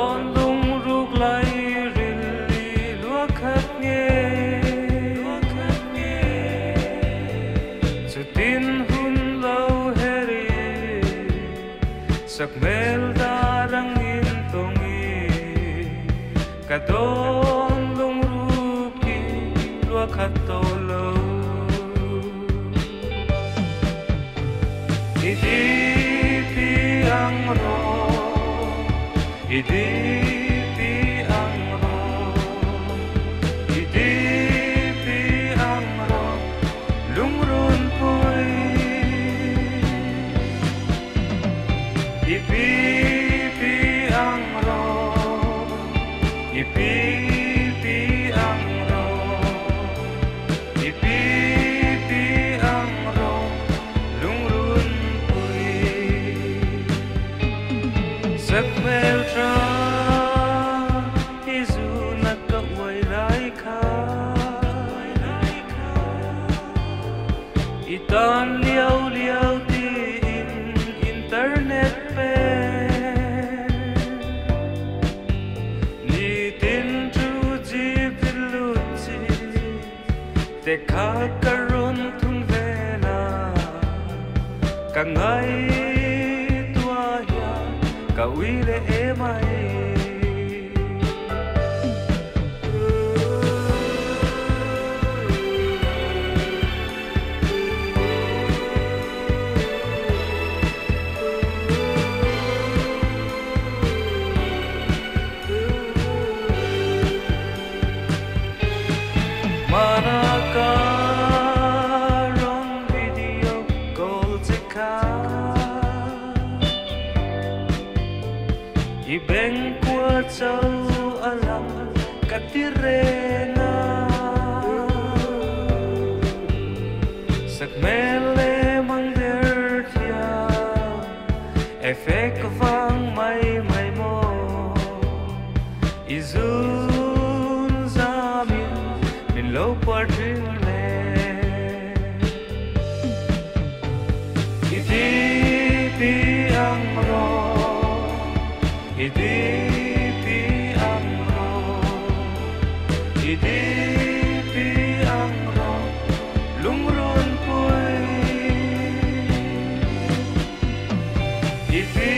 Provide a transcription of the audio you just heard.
đón lung ruk lai rin li lúa khát nghe sự tin hun lâu heri sak mel da rang in tongi cả đón lung ruk ki lúa khát to lâu idi piang ro idi piang ro idi piang ro lung run pui ipi piang ro ipi piang ro ipi piang ro lung run pui sak mel tra izu na ka wai lai kha itan liao liao ti in internet pe ni tin tu ji pilu ji te kha karun thung ve na ka ngai tua ya ka wi le e mai Manaka rong video call cheka ibeng kwa chau alam katirena sak mele mang der thia effect vang mai mai mo izun zamin min lo partin le idi piang ro idi piang ro idi piang ro lung run pui idi